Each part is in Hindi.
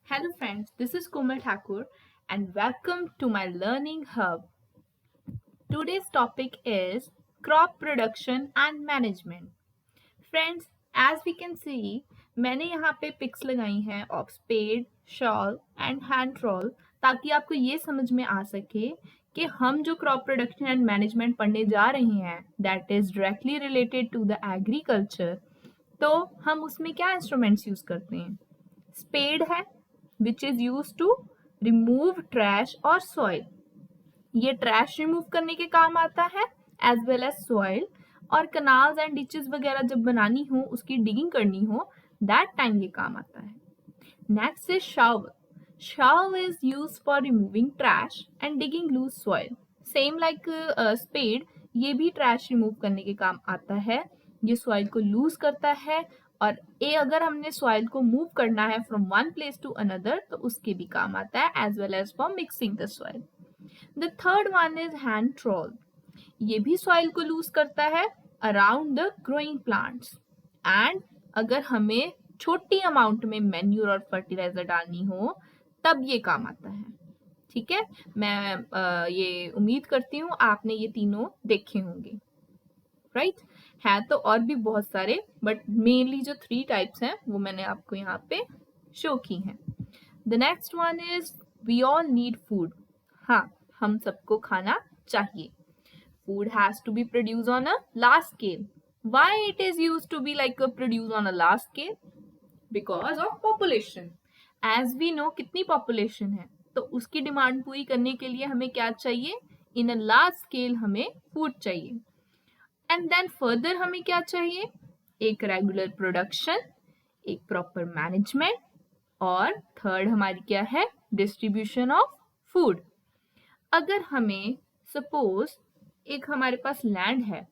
Hello friends, this is Komal Thakur and welcome to my learning hub. Today's topic is crop production and management. Friends, as we can see, मैंने यहाँ पे पिक्स लगाई हैं of spade, shovel and hand trowel ताकि आपको ये समझ में आ सके कि हम जो क्रॉप प्रोडक्शन एंड मैनेजमेंट पढ़ने जा रहे हैं that is directly related to the agriculture, तो हम उसमें क्या इंस्ट्रूमेंट्स यूज करते हैं। स्पेड है which is use to remove trash और सॉइल, ये ट्रैश रिमूव करने के काम आता है एज वेल एज सॉइल, और कनाल्स एंड डिचेस वगैरह जब बनानी हो, उसकी डिगिंग करनी हो, दैट टाइम ये काम आता है। Next is shovel. Shovel is use for removing trash and digging loose soil, same like spade, ये भी ट्रैश रिमूव करने के काम आता है, ये सॉइल को लूज करता है, और ये अगर हमने सॉइल को मूव करना है from one place to another तो उसके भी काम आता है as well as for mixing the soil. The third one is hand trowel, ये भी सॉइल को लूज करता है around the growing plants, and अगर हमें छोटी अमाउंट में मैन्यूर और फर्टिलाइजर डालनी हो तब ये काम आता है। ठीक है, मैं ये उम्मीद करती हूँ आपने ये तीनों देखे होंगे, राइट? है तो और भी बहुत सारे, बट मेनली जो 3 टाइप्स हैं वो मैंने आपको यहाँ पे शो की हैं। The next one is we all need food. हाँ, हम सबको खाना चाहिए. Food has to be produced on a large scale. Why it is used to be like a produce on a large scale? Because of population. As we know कितनी population है, तो उसकी डिमांड पूरी करने के लिए हमें क्या चाहिए? In a large scale हमें food चाहिए. And then further हमें क्या चाहिए? एक रेगुलर प्रोडक्शन, एक प्रॉपर मैनेजमेंट, और थर्ड हमारी क्या है? Distribution of food. अगर हमें सपोज एक हमारे पास लैंड है,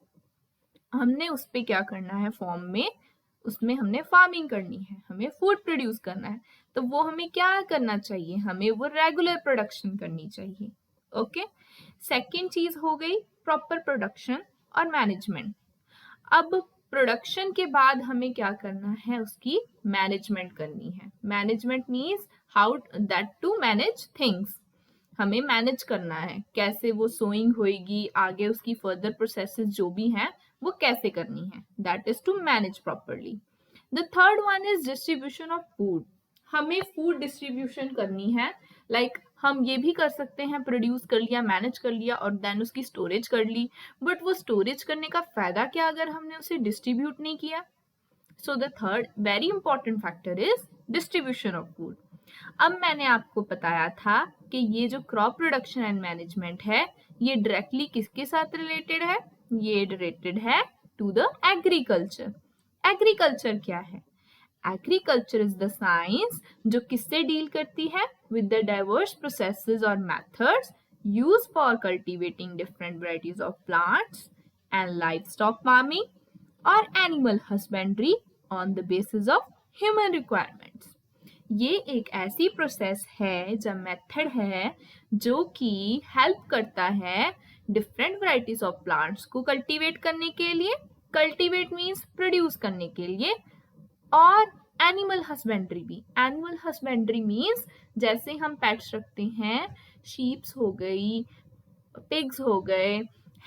हमने उस पे क्या करना है फॉर्म में, उसमें हमने फार्मिंग करनी है, हमें फूड प्रोड्यूस करना है, तो वो हमें क्या करना चाहिए? हमें वो रेगुलर प्रोडक्शन करनी चाहिए. ओके, सेकेंड चीज हो गई प्रॉपर प्रोडक्शन और मैनेजमेंट. अब प्रोडक्शन के बाद हमें क्या करना है? उसकी मैनेजमेंट करनी है. Management means how that to manage things, हमें मैनेज करना है कैसे वो सोइंग होएगी, आगे उसकी फर्दर प्रोसेसेस जो भी हैं वो कैसे करनी है, that is to manage properly. The third one is distribution of food. हमें फूड डिस्ट्रीब्यूशन करनी है, लाइक हम ये भी कर सकते हैं प्रोड्यूस कर लिया, मैनेज कर लिया और देन उसकी स्टोरेज कर ली, बट वो स्टोरेज करने का फायदा क्या अगर हमने उसे डिस्ट्रीब्यूट नहीं किया? So the third very important factor is distribution of food. अब मैंने आपको बताया था कि ये जो क्रॉप प्रोडक्शन एंड मैनेजमेंट है ये डायरेक्टली किसके साथ रिलेटेड है? ये रिलेटेड है टू द एग्रीकल्चर. एग्रीकल्चर क्या है? एग्रीकल्चर इज द साइंस जो किससे डील करती है? विद द डाइवर्स प्रोसेसेस और methods use for cultivating different varieties of plants and livestock farming और animal husbandry on the basis of human requirements. ये एक ऐसी प्रोसेस है जब मेथड है जो कि हेल्प करता है डिफरेंट वैरायटीज ऑफ प्लांट्स को कल्टीवेट करने के लिए, कल्टीवेट मीन्स प्रोड्यूस करने के लिए, और एनिमल हस्बेंड्री भी. एनिमल हस्बेंड्री मीन्स जैसे हम पेट्स रखते हैं, शीप्स हो गई, पिग्स हो गए,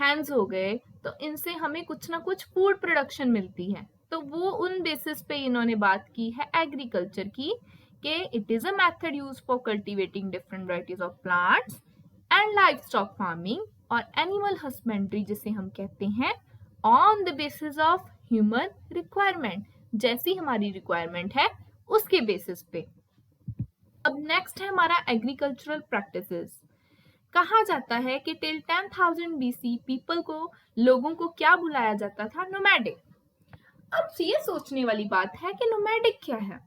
हैंस हो गए, तो इनसे हमें कुछ ना कुछ फूड प्रोडक्शन मिलती है. तो वो उन बेसिस पे इन्होंने बात की है एग्रीकल्चर की कि it is a method use for cultivating different varieties of plants and livestock farming और एनिमल हस्बेंड्री जिसे हम कहते हैं on the basis of human requirement, जैसी हमारी रिक्वायरमेंट है उसके बेसिस पे. अब नेक्स्ट है हमारा एग्रीकल्चरल प्रैक्टिसेस. कहा जाता है कि टिल 10,000 BC पीपल को, लोगों को क्या बुलाया जाता था? नोमैडिक. अब ये सोचने वाली बात है कि नोमैडिक क्या है,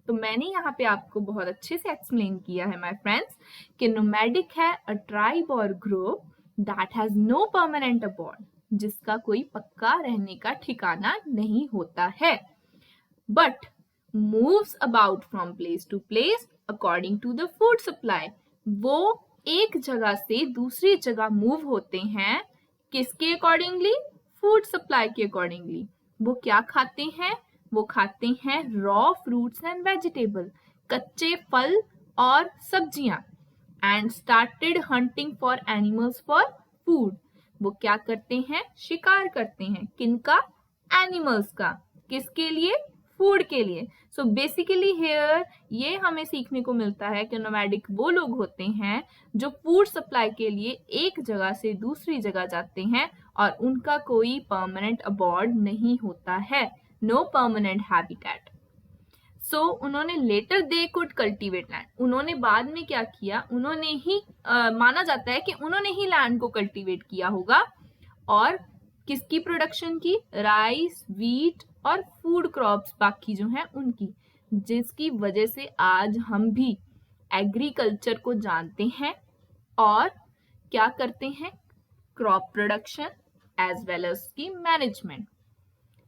तो मैंने यहाँ पे आपको बहुत अच्छे से एक्सप्लेन किया है माय फ्रेंड्स कि नोमैडिक है अ ट्राइब और group that has no permanent abode, जिसका कोई पक्का रहने का ठिकाना नहीं होता है, but moves about from place to place according to the food supply. वो एक जगह से दूसरी जगह मूव होते हैं, किसके अकॉर्डिंगली? फूड सप्लाई के अकॉर्डिंगली. वो क्या खाते हैं? वो खाते हैं रॉ फ्रूट्स एंड वेजिटेबल. कच्चे फल और सब्जियां and started hunting for animals for food. वो क्या करते हैं? शिकार करते हैं। किनका? एनिमल्स का। किसके लिए? फूड के लिए। सो बेसिकली हियर ये हमें सीखने को मिलता है कि नोमैडिक वो लोग होते हैं जो फूड सप्लाई के लिए एक जगह से दूसरी जगह जाते हैं और उनका कोई परमानेंट अबॉर्ड नहीं होता है। No permanent habitat. सो उन्होंने later they could cultivate land. उन्होंने बाद में क्या किया? उन्होंने ही माना जाता है कि उन्होंने ही लैंड को कल्टीवेट किया होगा और किसकी प्रोडक्शन की? राइस, व्हीट और फूड क्रॉप्स बाकी जो हैं उनकी, जिसकी वजह से आज हम भी एग्रीकल्चर को जानते हैं और क्या करते हैं? Crop production as well as की management.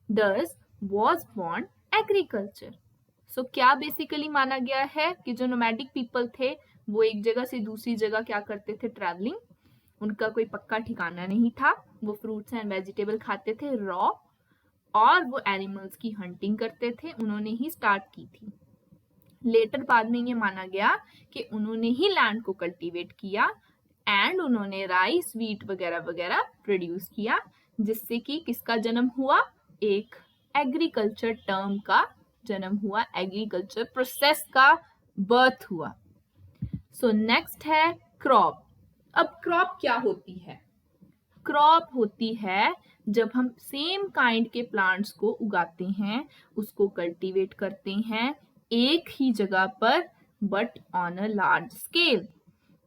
Thus was born agriculture. So क्या बेसिकली माना गया है कि जो नोमैडिक पीपल थे वो एक जगह से दूसरी जगह क्या करते थे? ट्रैवलिंग। उनका कोई पक्का ठिकाना नहीं था। वो फ्रूट्स एंड वेजिटेबल खाते थे रॉ, और वो एनिमल्स की हंटिंग करते थे। उन्होंने ही स्टार्ट की थी। लेटर बाद में ये माना गया कि उन्होंने ही लैंड को कल्टीवेट किया एंड उन्होंने राइस, व्हीट वगैरह वगैरह प्रोड्यूस किया, जिससे कि किसका जन्म हुआ? एक एग्रीकल्चर टर्म का जन्म हुआ, एग्रीकल्चर प्रोसेस का बर्थ हुआ। सो नेक्स्ट है क्रॉप। अब क्रॉप क्या होती है? क्रॉप होती है जब हम सेम काइंड के प्लांट्स को उगाते हैं, उसको कल्टीवेट करते हैं एक ही जगह पर, but on a large scale.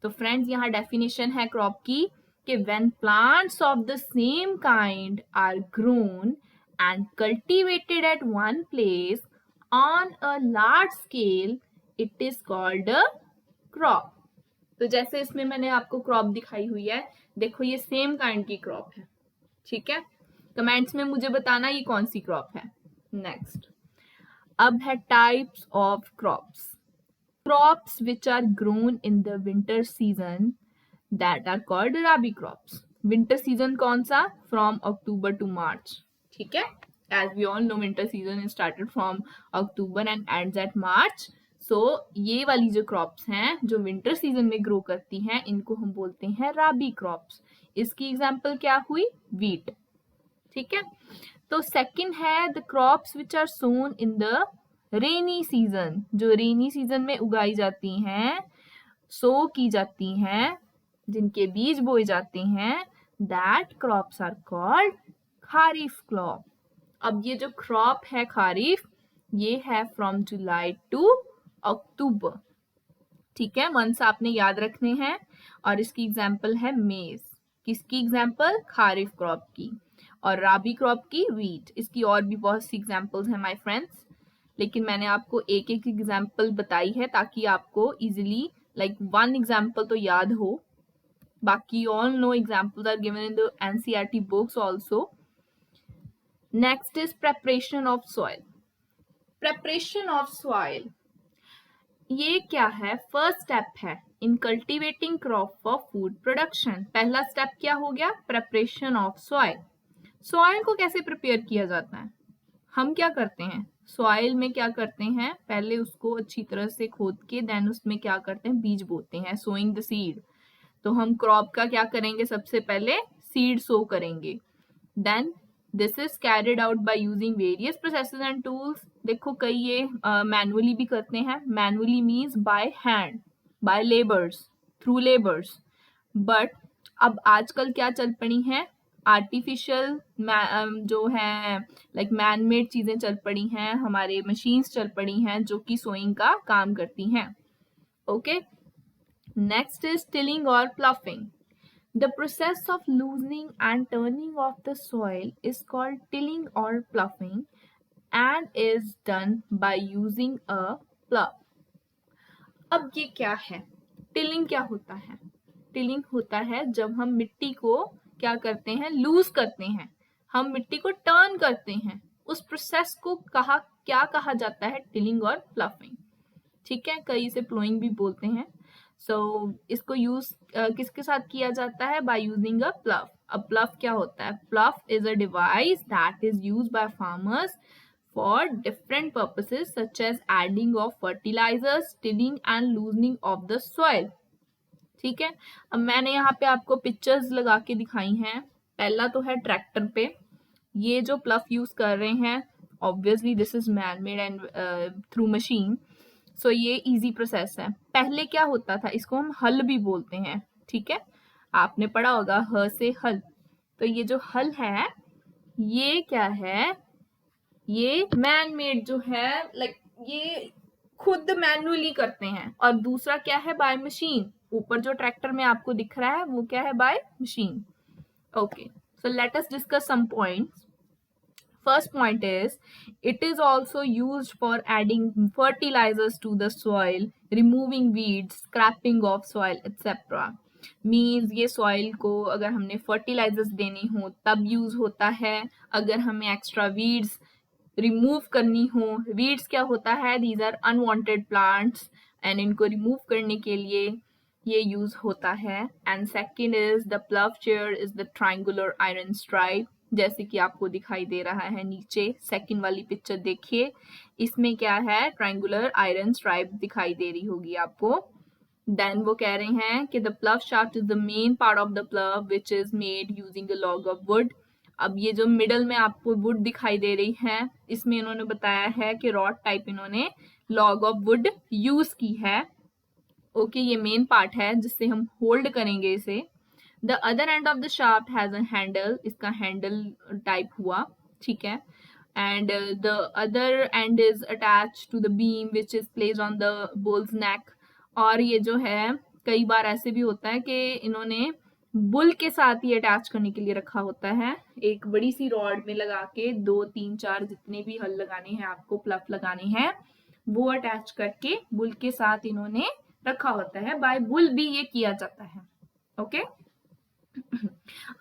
तो फ्रेंड्स यहाँ डेफिनेशन है क्रॉप की कि when plants of the same kind are grown and cultivated at one place on a large scale, it is called a crop. तो जैसे इसमें मैंने आपको क्रॉप दिखाई हुई है, देखो ये सेम काइंड की क्रॉप है, ठीक है? कमेंट्स में मुझे बताना ये कौन सी क्रॉप है। नेक्स्ट अब है types of crops. Crops which are grown in the winter season that are called rabi crops. Winter season कौन सा? From October to March. ठीक है? As we all know, winter season is started from October and ends at March. So ये वाली जो crops हैं जो winter season में grow करती हैं, इनको हम बोलते हैं rabi crops. इसकी example क्या हुई? Wheat. ठीक है? तो सेकंड है the crops which are sown in the rainy season, जो रेनी सीजन में उगाई जाती हैं, सो की जाती हैं, जिनके बीज बोए जाते हैं, that crops are called kharif crop. अब ये जो क्रॉप है खारिफ, ये है फ्रॉम जुलाई टू अक्टूबर। ठीक है, मंथ्स आपने याद रखने हैं। और इसकी एग्जाम्पल है मेज। किसकी एग्जाम्पल? खारिफ क्रॉप की। और राबी क्रॉप की वीट। इसकी और भी बहुत सी एग्जाम्पल्स हैं माय फ्रेंड्स, लेकिन मैंने आपको एक एक एग्जाम्पल बताई है ताकि आपको इजीली लाइक वन एग्जाम्पल तो याद हो। बाकी all no examples are given in the NCERT books also. Next is preparation of soil. Preparation of soil ये क्या है? फर्स्ट स्टेप है in cultivating crop for food production. पहला स्टेप क्या हो गया? Preparation of soil. सॉइल को कैसे प्रिपेयर किया जाता है? हम क्या करते हैं सॉइल में? क्या करते हैं? पहले उसको अच्छी तरह से खोद के देन उसमें क्या करते हैं? बीज बोते हैं, सोइंग द सीड। तो हम क्रॉप का क्या करेंगे? सबसे पहले सीड सो करेंगे। Then this is carried out by using various processes and tools. देखो कई ये मैनुअली भी करते हैं। Manually means by hand, by labours, through labours. But अब आजकल क्या चल पड़ी हैं? आर्टिफिशियल जो है लाइक मैन मेड चीजें चल पड़ी हैं, हमारे मशीन्स चल पड़ी हैं जो कि सोइंग का काम करती हैं। ओके, नेक्स्ट इज टिलिंग और ploughing. The process of loosening and turning of the soil is called tilling or ploughing and is done by using a plough. अब ये क्या है? टिलिंग क्या होता है? टिलिंग होता है जब हम मिट्टी को क्या करते हैं? लूज करते हैं, हम मिट्टी को टर्न करते हैं। उस प्रोसेस को क्या कहा जाता है? टिलिंग और प्लफिंग। ठीक है, कई इसे प्लोइंग भी बोलते हैं। इसको यूज किसके साथ किया जाता है? By using a प्लफ। अब प्लफ क्या होता है? प्लफ is a device that is used by farmers for different purposes such as adding of fertilizers, tilling and loosening of the soil. ठीक है, अब मैंने यहाँ पे आपको पिक्चर्स लगा के दिखाई हैं. पहला तो है ट्रैक्टर पे, ये जो प्लफ यूज कर रहे हैं, obviously this is man made and through machine. So ये इजी प्रोसेस है. पहले क्या होता था, इसको हम हल भी बोलते हैं. ठीक है, आपने पढ़ा होगा ह से हल. तो ये जो हल है, ये क्या है, ये मैन मेड जो है, लाइक ये खुद मैन्युअली करते हैं. और दूसरा क्या है, बाय मशीन. ऊपर जो ट्रैक्टर में आपको दिख रहा है वो क्या है, by machine. Okay, so let us discuss some points. First point is, it is also used for adding fertilizers to the soil, removing weeds, scrapping of soil, etc. Means ये soil को अगर हमने fertilizers देने हो तब use होता है. अगर हमें extra weeds remove करनी हो, weeds क्या होता है, these are unwanted plants and इनको remove करने के लिए ये use होता है. And second is the plough chair is the triangular iron stripe. जैसे कि आपको दिखाई दे रहा है नीचे, सेकंड वाली पिक्चर देखिए, इसमें क्या है, ट्रायंगुलर आयरन स्ट्राइप दिखाई दे रही होगी आपको. देन वो कह रहे हैं कि the plough shaft is the main part of the plough which is made using a log of would. अब ये जो मिडल में आपको वुड दिखाई दे रही है, इसमें इन्होंने बताया है कि रॉड टाइप इन्होंने लॉग ऑफ वुड यूज की है. ओके, ये मेन पार्ट है जिससे हम होल्ड करेंगे इसे. The other end of the shaft has a handle, इसका handle type हुआ. ठीक है, and the other end is attached to the beam which is placed on the bull's neck. और ये जो है, कई बार ऐसे भी होता है कि इन्होंने बुल के साथ ही अटैच करने के लिए रखा होता है. एक बड़ी सी रॉड में लगा के 2 3 4 जितने भी हल लगाने हैं आपको, प्लफ लगाने हैं, वो अटैच करके बुल के साथ इन्होंने रखा होता है. बाय बुल भी ये किया जाता है. Okay,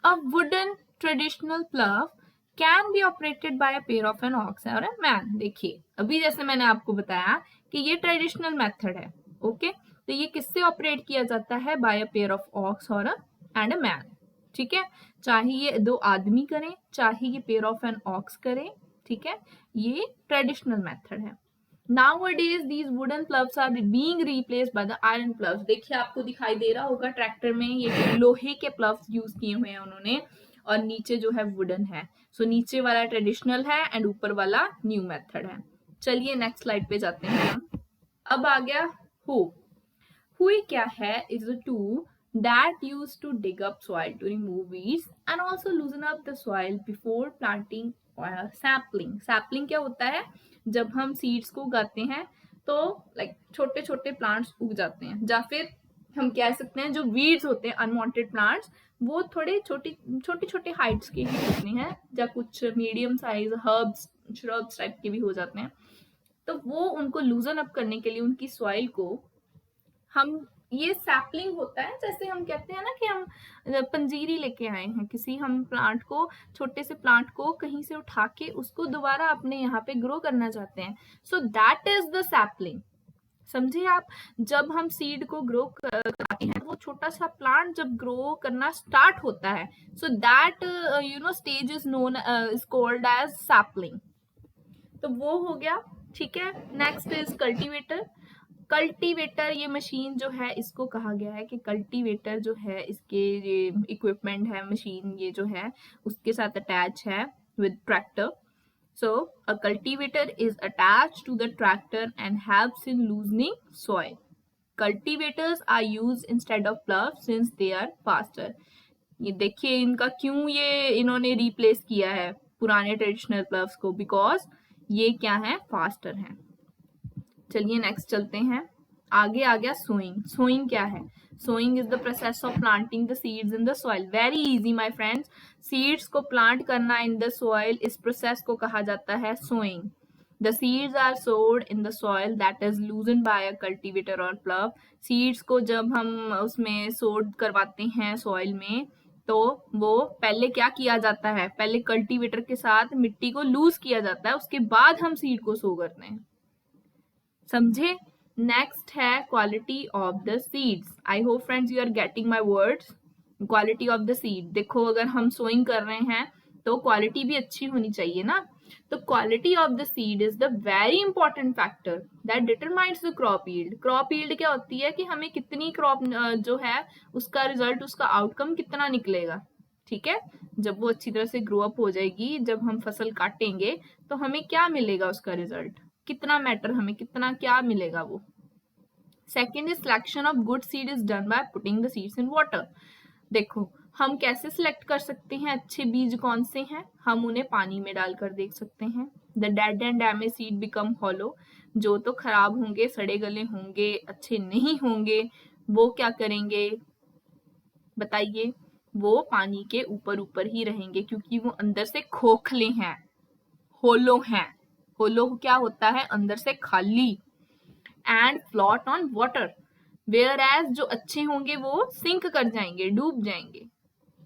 A wooden traditional plough can be operated by a pair of an ox or a man. देखिए, अभी जैसे मैंने आपको बताया कि ये ट्रेडिशनल मेथड है. ओके, तो ये किससे ऑपरेट किया जाता है, by a pair of ox और एंड अ मैन. ठीक है, चाहे ये 2 आदमी करें, चाहे ये पेयर ऑफ एन ऑक्स करें. ठीक है, ये ट्रेडिशनल मेथड है. Nowadays these wooden ploughs are being replaced by the iron ploughs. देखिए, आपको दिखाई दे रहा होगा ट्रैक्टर में ये लोहे के प्लव्स यूज किए हुए हैं उन्होंने, और नीचे जो है वुडन है. सो नीचे वाला ट्रेडिशनल है एंड ऊपर वाला न्यू मेथड है. चलिए नेक्स्ट स्लाइड पे जाते हैं. अब आ गया हू. हुई क्या है, is a tool that used to dig up soil to remove weeds and also loosen up the soil before planting sapling. sapling क्या होता है, जब हम सीड्स को उगाते हैं तो लाइक छोटे छोटे प्लांट्स उग जाते हैं, या फिर हम कह सकते हैं जो वीड्स होते हैं, अनवांटेड प्लांट्स, वो थोड़े छोटे छोटे हाइट्स के ही होते हैं, या कुछ medium size herbs shrubs type के भी हो जाते हैं. तो वो उनको लूजन अप करने के लिए उनकी सॉइल को हम, ये सैपलिंग होता है, जैसे हम कहते हैं ना कि हम पंजीरी लेके आए हैं किसी, हम प्लांट को, छोटे से प्लांट को कहीं से उठा के उसको दोबारा अपने यहाँ पे ग्रो करना चाहते हैं. So that is the sapling. समझे आप, जब हम सीड को ग्रो करते हैं, वो छोटा सा प्लांट जब ग्रो करना स्टार्ट होता है, so that stage is known is called as sapling. तो वो हो गया. ठीक है, नेक्स्ट इज कल्टीवेटर. कल्टीवेटर, ये मशीन जो है, इसको कहा गया है कि कल्टीवेटर जो है, इसके ये इक्विपमेंट है, मशीन ये जो है उसके साथ अटैच है with tractor. So a cultivator is attached to the tractor and helps in loosening soil. Cultivators are used instead of plough since they are faster. ये देखिए इनका क्यों ये इन्होंने रिप्लेस किया है पुराने ट्रेडिशनल प्लव्स को, बिकॉज ये क्या है, फास्टर हैं. चलिए नेक्स्ट चलते हैं. आगे आ गया सोइंग. सोइंग क्या है, sowing is the process of planting the seeds in the soil. Very easy my friends, seeds को प्लांट करना इन द सॉइल, इस प्रोसेस को कहा जाता है sowing. The seeds are sowed in the soil that is loosened by a cultivator or plough. Seeds को जब हम उसमें सोड करवाते हैं सॉइल में, तो वो पहले क्या किया जाता है, पहले कल्टीवेटर के साथ मिट्टी को लूज किया जाता है, उसके बाद हम सीड को सो करते हैं. समझे. नेक्स्ट है quality of the seeds. I hope friends you are getting my words. Quality of the seed, देखो अगर हम सोइंग कर रहे हैं तो क्वालिटी भी अच्छी होनी चाहिए ना. तो quality of the seed is the very important factor that determines the crop yield. Crop yield क्या होती है कि हमें कितनी क्रॉप जो है उसका रिजल्ट, उसका आउटकम कितना निकलेगा। ठीक है, जब वो अच्छी तरह से ग्रो अप हो जाएगी, जब हम फसल काटेंगे तो हमें क्या मिलेगा, उसका रिजल्ट कितना मैटर, हमें कितना क्या मिलेगा वो। Second is selection of good seed is done by putting the seeds in water. देखो हम कैसे सिलेक्ट कर सकते हैं अच्छे बीज कौन से हैं, हम उन्हें पानी में डालकर देख सकते हैं। The dead and damage seed become hollow. जो तो खराब होंगे, सड़े गले होंगे, अच्छे नहीं होंगे, वो क्या करेंगे बताइए, वो पानी के ऊपर ऊपर ही रहेंगे क्योंकि वो अंदर से खोखले हैं, होलो हैं। होलो क्या होता है, अंदर से खाली। And float on water, whereas जो अच्छे होंगे वो सिंक कर जाएंगे, डूब जाएंगे।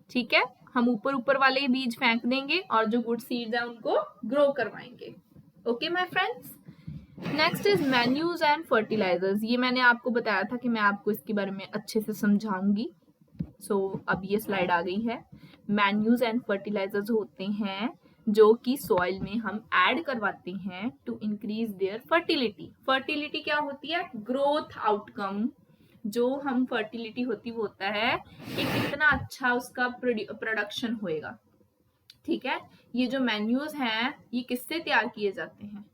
ठीक है, हम ऊपर ऊपर वाले बीज फेंक देंगे और जो गुड सीड्स है उनको ग्रो करवाएंगे। Okay my friends. Next is manures and fertilisers. ये मैंने आपको बताया था कि मैं आपको इसके बारे में अच्छे से समझाऊंगी। सो अब ये स्लाइड आ गई है। मैन्यूज एंड फर्टिलाइजर्स होते हैं जो कि सॉइल में हम ऐड करवाते हैं to increase their fertility. Fertility क्या होती है, ग्रोथ आउटकम। जो हम फर्टिलिटी होती वो होता है कि कितना अच्छा उसका प्रोडक्शन होएगा। ठीक है, ये जो मैन्यूज हैं ये किससे तैयार किए जाते हैं।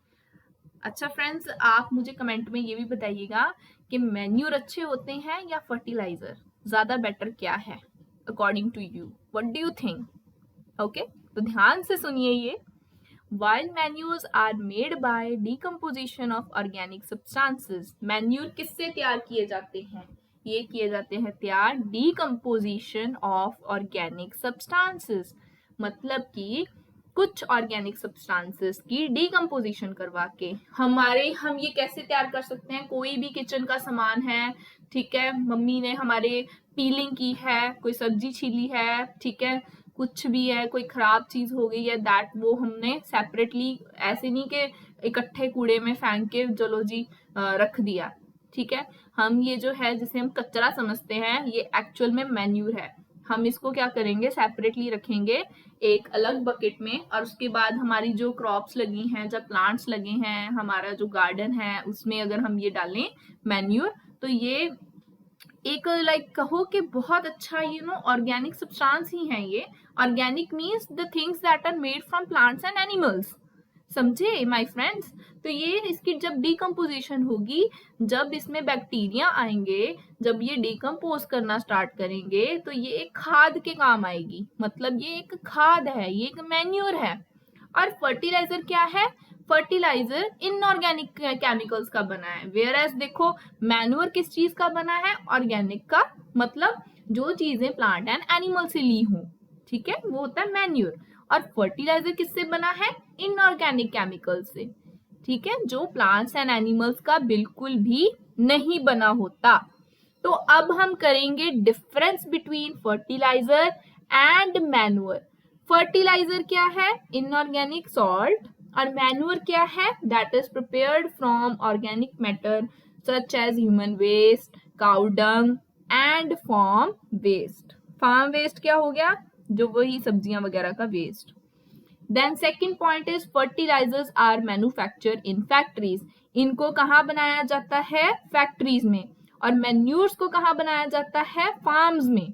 अच्छा फ्रेंड्स, आप मुझे कमेंट में ये भी बताइएगा कि मैन्यूर अच्छे होते हैं या फर्टिलाइजर, ज्यादा बेटर क्या है according to you, what do you think. Okay, तो ध्यान से सुनिए ये। While manures are made by decomposition of organic substances, manure किससे तैयार किए जाते हैं, ये किए जाते हैं तैयार decomposition of organic substances, मतलब कि कुछ ऑर्गेनिक सब्सटेंसेस की डीकम्पोजिशन करवा के हम ये कैसे तैयार कर सकते हैं। कोई भी किचन का सामान है, ठीक है, मम्मी ने हमारे पीलिंग की है, कोई सब्जी छीली है, ठीक है, कुछ भी है, कोई खराब चीज हो गई है, दैट वो हमने सेपरेटली, ऐसे नहीं कि इकट्ठे कूड़े में फेंक के चलो जी रख दिया। ठीक है, हम ये जो है जिसे हम कचरा समझते हैं ये एक्चुअल में मैन्यूर है। हम इसको क्या करेंगे, सेपरेटली रखेंगे एक अलग बकेट में, और उसके बाद हमारी जो क्रॉप्स लगी हैं, जब प्लांट्स लगे हैं, हमारा जो गार्डन है उसमें अगर हम ये डालें मैन्यूर, तो ये एक लाइक कहो कि बहुत अच्छा ऑर्गेनिक सब्सटेंस ही है ये। Organic means the things that are made from plants and animals, समझे माय फ्रेंड्स। तो ये इसकी जब डिकम्पोजिशन होगी, जब इसमें बैक्टीरिया आएंगे, जब ये डिकम्पोज करना स्टार्ट करेंगे, तो ये एक खाद के काम आएगी, मतलब ये एक खाद है, ये एक मैन्योर है। और फर्टिलाइजर क्या है, फर्टिलाइजर इनऑर्गेनिक केमिकल्स का बना है, वेयर एज देखो मैन्योर किस चीज का बना है, ऑर्गेनिक का, मतलब जो चीजें प्लांट एंड एनिमल से ली हूं, ठीक है, वो होता है मैन्योर। और फर्टिलाइजर किससे बना है, इनऑर्गेनिक केमिकल से, ठीक है, जो प्लांट्स एंड एनिमल्स का बिल्कुल भी नहीं बना होता। तो अब हम करेंगे difference between fertiliser and manure. Fertiliser क्या है, इनऑर्गेनिक सॉल्ट, और मैन्योर क्या है, that is prepared from organic matter such as human waste, cow dung and farm waste. Farm waste क्या हो गया, जो वही सब्जियां वगैरह का वेस्ट। Then second point is fertilisers are manufactured in factories. इनको कहाँ बनाया जाता है, फैक्ट्रीज में। और मैन्यूर्स को कहाँ बनाया जाता है, फार्म्स में।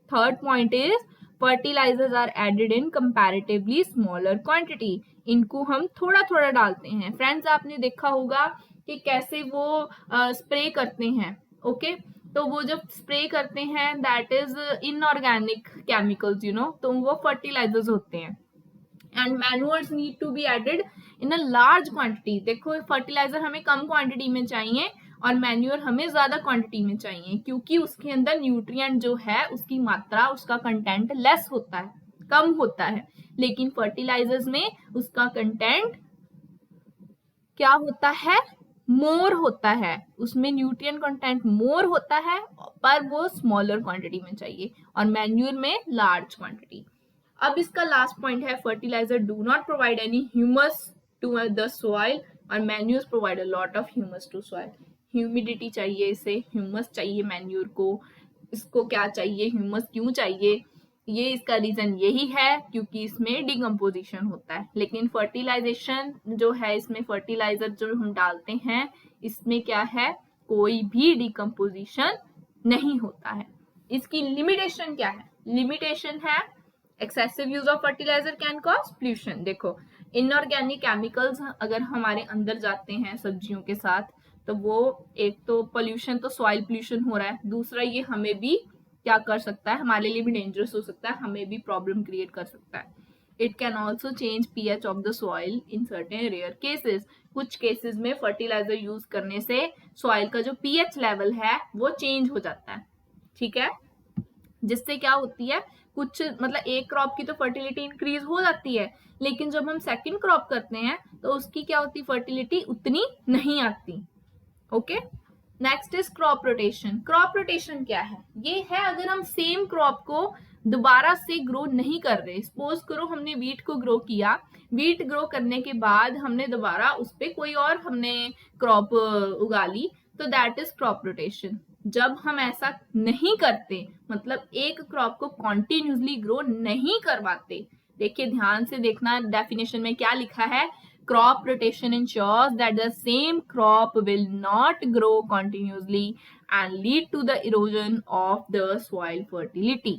Third point is fertilisers are added in comparatively smaller quantity. इनको हम थोड़ा थोड़ा डालते हैं। फ्रेंड्स, आपने देखा होगा कि कैसे वो स्प्रे करते हैं। ओके, तो वो जब स्प्रे करते हैं दैट इज इनऑर्गेनिक केमिकल्स, तो वो फर्टिलाइजर्स होते हैं। And manures need to be added in a large quantity. देखो फर्टिलाइजर हमें कम क्वांटिटी में चाहिए और मैन्योर हमें ज्यादा क्वांटिटी में चाहिए, क्योंकि उसके अंदर न्यूट्रिएंट जो है उसकी मात्रा, उसका कंटेंट लेस होता है, कम होता है। लेकिन फर्टिलाइजर्स में उसका कंटेंट क्या होता है, मोर होता है, उसमें न्यूट्रिएंट कंटेंट मोर होता है, पर वो स्मॉलर क्वांटिटी में चाहिए, और मैन्योर में लार्ज क्वांटिटी। अब इसका लास्ट पॉइंट है, fertiliser do not provide any humus to the soil, और manures provide a lot of humus to soil. Humidity चाहिए इसे, ह्यूमस चाहिए मैन्योर को। इसको क्या चाहिए, ह्यूमस क्यों चाहिए, ये इसका रीजन यही है क्योंकि इसमें डिकम्पोजिशन होता है। लेकिन फर्टिलाइजेशन जो है, इसमें फर्टिलाइजर जो हम डालते हैं इसमें क्या है, कोई भी डिकम्पोजिशन नहीं होता है। इसकी लिमिटेशन क्या है? लिमिटेशन है excessive use of fertiliser can cause pollution. देखो, इनऑर्गेनिक केमिकल्स अगर हमारे अंदर जाते हैं सब्जियों के साथ, तो वो एक तो पोल्यूशन, तो सॉइल पोल्यूशन हो रहा है, दूसरा ये हमें भी क्या कर सकता है, हमारे लिए भी डेंजरस हो सकता है, हमें भी प्रॉब्लम क्रिएट कर सकता है। It can also change pH of the soil in certain rare cases. कुछ केसेस में फर्टिलाइजर यूज करने से सॉइल का जो पीएच लेवल है वो चेंज हो जाता है, ठीक है, जिससे क्या होती है, कुछ मतलब एक क्रॉप की तो फर्टिलिटी इंक्रीज हो जाती है, लेकिन जब हम सेकंड क्रॉप करते हैं तो उसकी क्या होती, फर्टिलिटी उतनी नहीं आती। Okay, next is crop rotation. Crop rotation क्या है? ये है अगर हम सेम क्रॉप को दोबारा से ग्रो नहीं कर रहे, सपोज करो हमने वीट को ग्रो किया, वीट ग्रो करने के बाद हमने दोबारा उस पर कोई और हमने क्रॉप उगा ली, तो दैट इज क्रॉप रोटेशन। जब हम ऐसा नहीं करते, मतलब एक क्रॉप को कॉन्टिन्यूसली ग्रो नहीं करवाते, देखिए ध्यान से देखना, डेफिनेशन में क्या लिखा है, crop rotation ensures that the same crop will not grow continuously and lead to the erosion of the soil fertility.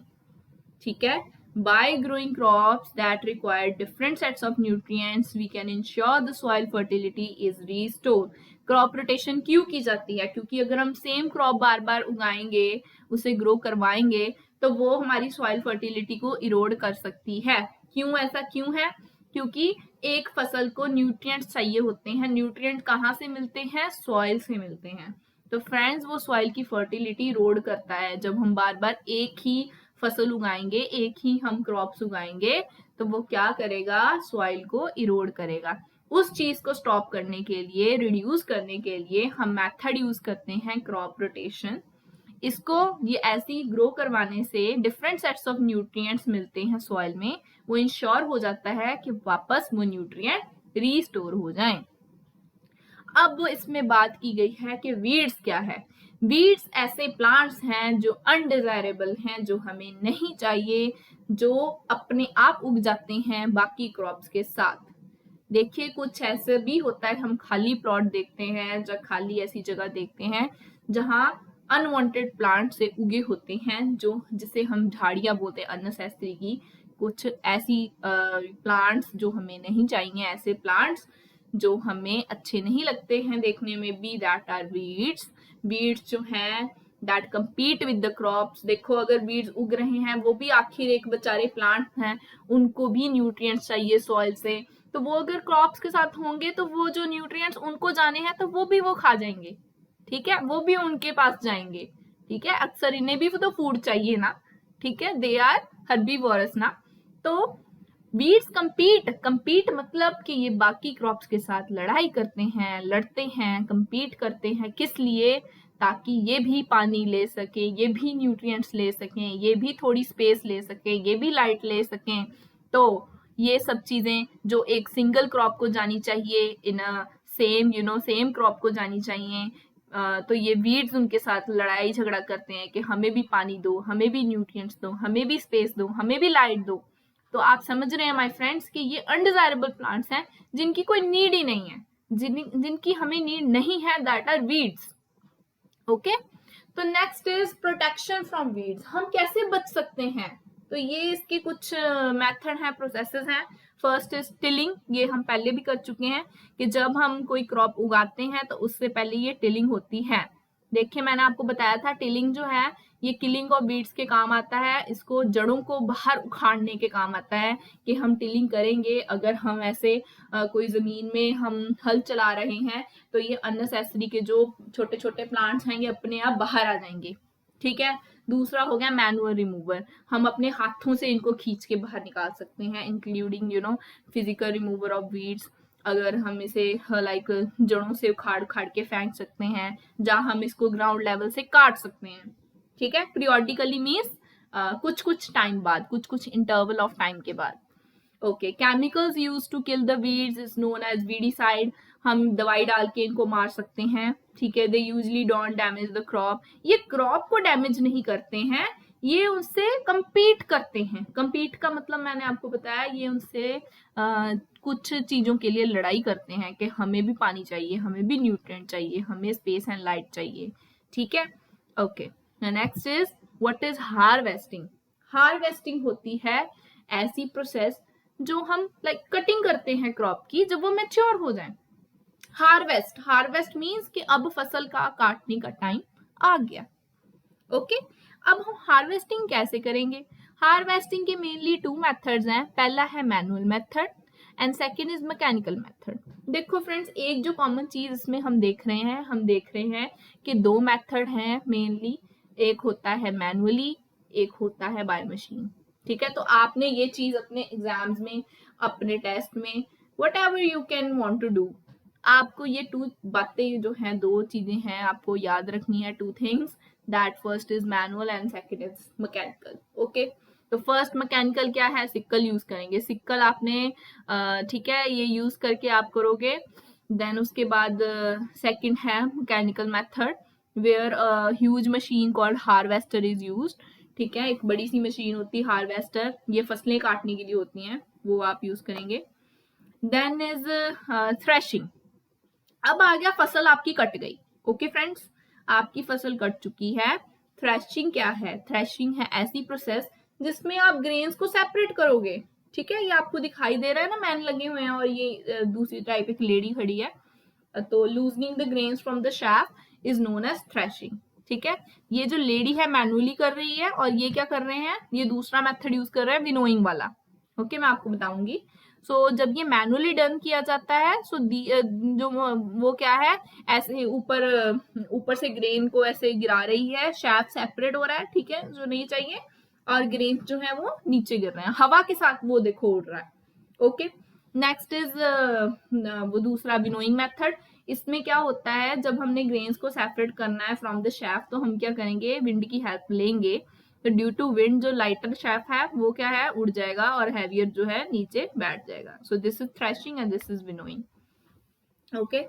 ठीक है, by growing crops that require different sets of nutrients we can ensure the soil fertility is restored. Crop rotation क्यों की जाती है? क्योंकि अगर हम सेम क्रॉप बार बार उगाएंगे, उसे ग्रो करवाएंगे, तो वो हमारी सॉइल फर्टिलिटी को इरोड कर सकती है। क्यों, ऐसा क्यों है? क्योंकि एक फसल को न्यूट्रिएंट्स चाहिए होते हैं। न्यूट्रिएंट कहाँ से मिलते हैं? सॉइल से मिलते हैं। तो फ्रेंड्स, वो सॉइल की फर्टिलिटी इरोड करता है। जब हम बार बार एक ही फसल उगाएंगे, एक ही हम क्रॉप्स उगाएंगे, तो वो क्या करेगा, सॉइल को इरोड करेगा। उस चीज को स्टॉप करने के लिए, रिड्यूस करने के लिए हम मेथड यूज करते हैं क्रॉप रोटेशन। इसको ये ऐसी ग्रो करवाने से डिफरेंट सेट्स ऑफ न्यूट्रिएंट्स मिलते हैं सॉइल में, वो इंश्योर हो जाता है कि वापस वो न्यूट्रिएंट रीस्टोर हो जाएं। अब इसमें बात की गई है कि वीड्स क्या है। वीड्स ऐसे प्लांट्स हैं जो अनडिजायरेबल हैं, जो हमें नहीं चाहिए, जो अपने आप उग जाते हैं बाकी क्रॉप्स के साथ। देखिए, कुछ ऐसे भी होता है, हम खाली प्लॉट देखते हैं, जब खाली ऐसी जगह देखते हैं जहां अनवांटेड प्लांट से उगे होते हैं, जो जिसे हम झाड़ियां बोलते हैं अननेसेसरी की। कुछ ऐसी प्लांट्स जो हमें नहीं चाहिए, ऐसे प्लांट्स जो हमें अच्छे नहीं लगते हैं देखने में भी, दैट आर वीड्स। वीड्स जो हैं that compete with the crops. देखो, अगर वीड्स उग रहे हैं, वो भी आखिर एक बेचारे प्लांट हैं, उनको भी न्यूट्रिएंट्स चाहिए सॉइल से, तो वो अगर क्रॉप्स के साथ होंगे तो वो जो न्यूट्रिएंट्स उनको जाने हैं तो वो भी वो खा जाएंगे, ठीक है, वो भी उनके पास जाएंगे, ठीक है। अक्सर इन्हें भी तो फूड चाहिए ना, ठीक है, दे आर हर्बीवोरस ना। तो वीड्स कंपीट मतलब कि ये बाकी क्रॉप्स के साथ लड़ाई करते हैं, लड़ते हैं, कंपीट करते हैं। किस लिए? ताकि ये भी पानी ले सके, ये भी न्यूट्रिएंट्स ले सकें, ये भी थोड़ी स्पेस ले सके, ये भी लाइट ले सकें। तो ये सब चीजें जो एक सिंगल क्रॉप को जानी चाहिए, इन सेम क्रॉप को जानी चाहिए, तो ये वीड्स उनके साथ लड़ाई झगड़ा करते हैं कि हमें भी पानी दो, हमें भी न्यूट्रिएंट्स दो, हमें भी स्पेस दो, हमें भी लाइट दो। तो आप समझ रहे हैं माय फ्रेंड्स कि ये अनडिजायरेबल प्लांट्स हैं जिनकी कोई नीड ही नहीं है, जिनकी हमें नीड नहीं है, दैट आर वीड्स। ओके, तो next is protection from weeds. हम कैसे बच सकते हैं? तो ये इसके कुछ मेथड हैं, प्रोसेसेस हैं। फर्स्ट इज टिलिंग, ये हम पहले भी कर चुके हैं कि जब हम कोई क्रॉप उगाते हैं तो उससे पहले ये टिलिंग होती है। देखिए, मैंने आपको बताया था टिलिंग जो है ये किलिंग ऑफ वीड्स के काम आता है, इसको जड़ों को बाहर उखाड़ने के काम आता है कि हम टिलिंग करेंगे। अगर हम ऐसे कोई जमीन में हम हल चला रहे हैं तो ये अननेसेसरी के जो छोटे छोटे प्लांट्स हैं ये अपने आप बाहर आ जाएंगे, ठीक है। दूसरा हो गया मैनुअल रिमूवर, हम अपने हाथों से इनको खींच के बाहर निकाल सकते हैं, including physical remover of weeds. अगर हम इसे लाइक जड़ों से उखाड़ उखाड़ के फेंक सकते हैं, जहां हम इसको ग्राउंड लेवल से काट सकते हैं, ठीक है। पीरियोडिकली मीन्स कुछ कुछ टाइम बाद, कुछ कुछ इंटरवल ऑफ टाइम के बाद। Okay, chemicals use to kill the weeds is known as weedicide. हम दवाई डाल के इनको मार सकते हैं, ठीक है। They usually don't damage the crop, ये क्रॉप को डैमेज नहीं करते हैं, ये उनसे compete करते हैं। compete का मतलब मैंने आपको बताया, ये उनसे कुछ चीजों के लिए लड़ाई करते हैं कि हमें भी पानी चाहिए, हमें भी न्यूट्रिएंट चाहिए, हमें स्पेस एंड लाइट चाहिए। ठीक है, okay. Next is what is harvesting. Harvesting होती है ऐसी प्रोसेस जो हम कटिंग करते हैं क्रॉप की जब वो मैच्योर हो जाए। हार्वेस्ट मीन्स कि अब फसल का काटने का टाइम आ गया। ओके, अब हम हार्वेस्टिंग कैसे करेंगे। हार्वेस्टिंग के मेनली 2 मेथड्स हैं। पहला है manual method and second is mechanical method. देखो फ्रेंड्स, एक जो कॉमन चीज इसमें हम देख रहे हैं कि 2 मेथड हैं मेनली। एक होता है मैनुअली, एक होता है बाय मशीन। ठीक है, तो आपने ये चीज अपने एग्जाम्स में, अपने टेस्ट में, whatever you can want to do, आपको ये 2 बातें जो हैं, 2 चीजें हैं आपको याद रखनी है। 2 things, that first is manual and second is mechanical. Okay, तो फर्स्ट मैकेनिकल क्या है, सिक्कल यूज करेंगे। सिक्कल आपने ठीक है, ये यूज करके आप करोगे। देन उसके बाद सेकंड है mechanical method where huge machine called harvester is used. ठीक है, एक बड़ी सी मशीन होती है हार्वेस्टर, ये फसलें काटने के लिए होती हैं, वो आप यूज करेंगे। Then is threshing. अब आ गया फसल आपकी कट गई। ओके फ्रेंड्स, आपकी फसल कट चुकी है। थ्रेशिंग क्या है, थ्रेशिंग है ऐसी प्रोसेस जिसमें आप ग्रेन्स को सेपरेट करोगे। ठीक है, ये आपको दिखाई दे रहा है ना, मैन लगे हुए हैं और ये दूसरी टाइप एक लेडी खड़ी है। तो loosening the grains from the chaff is known as threshing. ठीक है, ये जो लेडी है मैनुअली कर रही है और ये क्या कर रहे हैं, ये दूसरा मेथड यूज कर रहे हैं, विनोइंग वाला। ओके, मैं आपको बताऊंगी। सो जब ये मैनुअली डन किया जाता है, सो जो वो क्या है, ऐसे ऊपर ऊपर से ग्रेन को ऐसे गिरा रही है, शाफ्ट सेपरेट हो रहा है, ठीक है, जो नहीं चाहिए, और ग्रेन जो है वो नीचे गिर रहे हैं हवा के साथ, वो देखो उड़ रहा है। ओके, नेक्स्ट इज वो दूसरा विनोइंग मेथड। इसमें क्या होता है, जब हमने ग्रेन्स को सेपरेट करना है फ्रॉम द शेफ, तो हम क्या करेंगे, विंड की हेल्प लेंगे। तो ड्यू टू विंड जो लाइटर शेफ है वो क्या है, उड़ जाएगा, और हैवियर जो है नीचे बैठ जाएगा। So this is threshing and this is winnowing. Okay,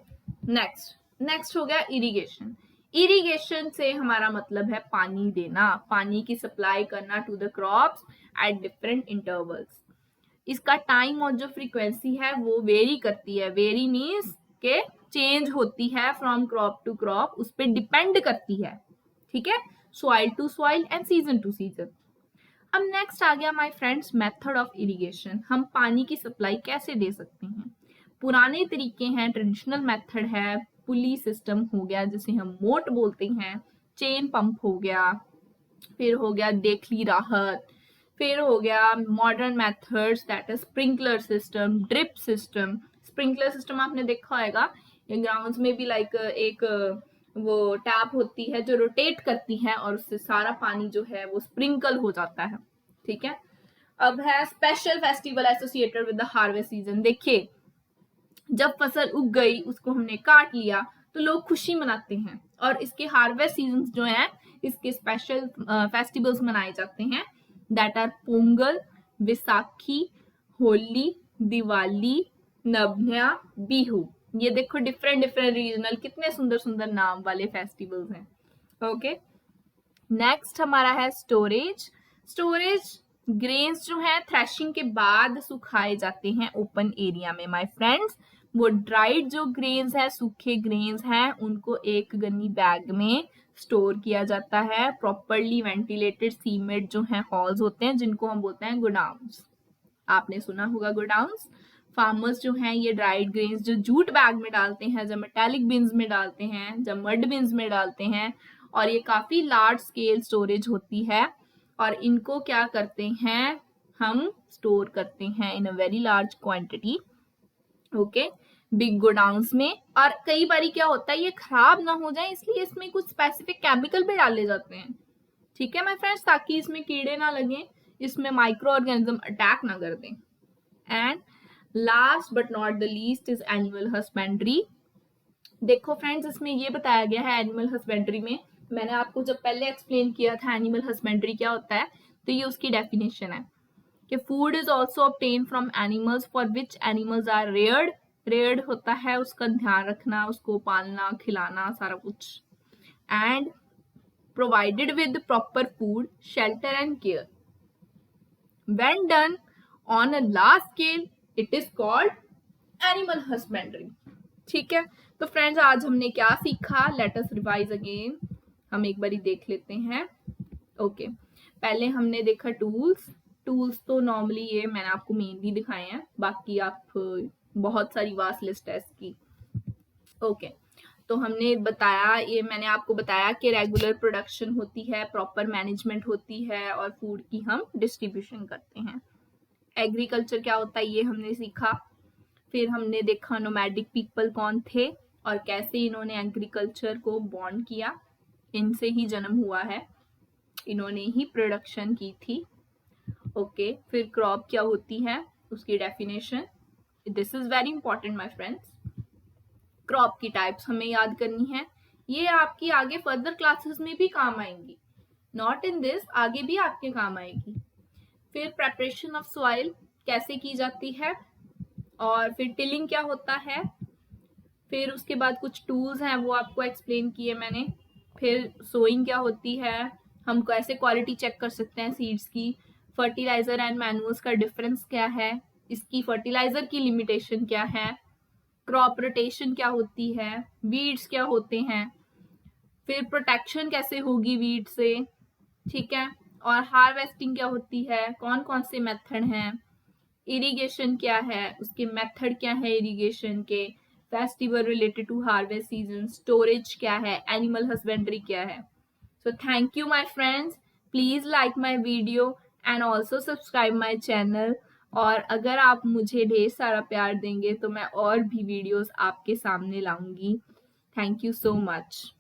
next हो गया इरिगेशन। इरिगेशन से हमारा मतलब है पानी देना, पानी की सप्लाई करना to the crops at different intervals. इसका टाइम और जो फ्रीक्वेंसी है वो वेरी करती है। वेरी मीन्स के चेंज होती है फ्रॉम क्रॉप टू क्रॉप, उस पर डिपेंड करती है। ठीक है, soil to soil and season to season. अब नेक्स्ट आ गया my friends method of irrigation. हम पानी की सप्लाई कैसे दे सकते हैं। पुराने तरीके हैं, ट्रेडिशनल मेथड है, पुली सिस्टम हो गया जिसे हम मोट बोलते हैं, चेन पंप हो गया, फिर हो गया देखली राहत, फिर हो गया modern methods that is sprinkler system, drip system. Sprinkler system आपने देखा होगा, ये ग्राउंड्स में भी एक वो टैप होती है जो रोटेट करती है और उससे सारा पानी जो है वो स्प्रिंकल हो जाता है। ठीक है, अब है special festival associated with the harvest season. देखिए, जब फसल उग गई, उसको हमने काट लिया, तो लोग खुशी मनाते हैं, और इसके हार्वेस्ट सीजन जो है, इसके स्पेशल फेस्टिवल्स मनाए जाते हैं, दैट आर पोंगल, विसाखी, होली, दिवाली, नवन्या, बिहू। ये देखो डिफरेंट डिफरेंट रीजनल कितने सुंदर सुंदर नाम वाले फेस्टिवल्स हैं। ओके, नेक्स्ट हमारा है स्टोरेज। स्टोरेज, ग्रेन्स जो है थ्रेशिंग के बाद सुखाए जाते हैं ओपन एरिया में माय फ्रेंड्स। वो ड्राइड जो ग्रेन्स है, सूखे ग्रेन्स हैं, उनको एक गनी बैग में स्टोर किया जाता है। प्रॉपरली वेंटिलेटेड सीमेंट जो है हॉल्स होते हैं, जिनको हम बोलते हैं गोडाउन्स। आपने सुना होगा गोडाउन्स। फार्मर्स जो हैं ये ड्राइड ग्रेन्स जो जूट बैग में डालते हैं, जब मेटालिक बिन्स में डालते हैं, जब मड बिन्स में डालते हैं, और ये काफी लार्ज स्केल स्टोरेज होती है, और इनको क्या करते हैं, हम स्टोर करते हैं in a very large quantity. Okay, big godowns में। और कई बार क्या होता है, ये खराब ना हो जाए इसलिए इसमें कुछ स्पेसिफिक केमिकल भी डाले जाते हैं। ठीक है माय फ्रेंड्स, ताकि इसमें कीड़े ना लगे, इसमें माइक्रो ऑर्गेनिज्म अटैक ना कर दें। And last but not the least is animal husbandry. देखो फ्रेंड्स, इसमें ये बताया गया है एनिमल हस्बेंड्री में, मैंने आपको जब पहले एक्सप्लेन किया था एनिमल हस्बेंड्री क्या होता है, तो ये उसकी डेफिनेशन है कि food is also obtain from animals for which animals are reared. Reared होता है उसका ध्यान रखना, उसको पालना, खिलाना, सारा कुछ। And provided with proper food, shelter and care. When done on a large scale, it is called animal husbandry. ठीक है, तो फ्रेंड्स आज हमने क्या सीखा? Let us revise again. हम एक बारी देख लेते हैं. ओके, पहले हमने देखा टूल्स तो नॉर्मली ये मैंने आपको मेनली दिखाए हैं, बाकी आप बहुत सारी वास्ट लिस्ट है इसकी. ओके, तो हमने बताया, ये मैंने आपको बताया कि रेगुलर प्रोडक्शन होती है, प्रॉपर मैनेजमेंट होती है और फूड की हम डिस्ट्रीब्यूशन करते हैं. एग्रीकल्चर क्या होता है ये हमने सीखा. फिर हमने देखा नोमैडिक पीपल कौन थे और कैसे इन्होंने एग्रीकल्चर को बॉन्ड किया, इनसे ही जन्म हुआ है, इन्होंने ही प्रोडक्शन की थी. ओके, फिर क्रॉप क्या होती है उसकी definition. This is very important my friends. Crop की टाइप्स हमें याद करनी है, ये आपकी आगे फर्दर क्लासेस में भी काम आएंगी. नॉट इन दिस, आगे भी आपके काम आएगी. फिर प्रेपरेशन ऑफ सॉइल कैसे की जाती है, और फिर टिलिंग क्या होता है. फिर उसके बाद कुछ टूल्स हैं वो आपको एक्सप्लेन किए मैंने. फिर सोइंग क्या होती है, हम कैसे क्वालिटी चेक कर सकते हैं सीड्स की. फर्टिलाइजर एंड मैनुअल्स का डिफरेंस क्या है, इसकी फर्टिलाइजर की लिमिटेशन क्या है. क्रॉप रोटेशन क्या होती है, वीड्स क्या होते हैं, फिर प्रोटेक्शन कैसे होगी वीड से. ठीक है, और हार्वेस्टिंग क्या होती है, कौन कौन से मेथड हैं. इरिगेशन क्या है, उसके मेथड क्या है इरिगेशन के. Festival related to harvest season. Storage क्या है, एनिमल हस्बेंड्री क्या है. So thank you my friends, please like my video and also subscribe my channel. और अगर आप मुझे ढेर सारा प्यार देंगे तो मैं और भी वीडियोस आपके सामने लाऊंगी. Thank you so much.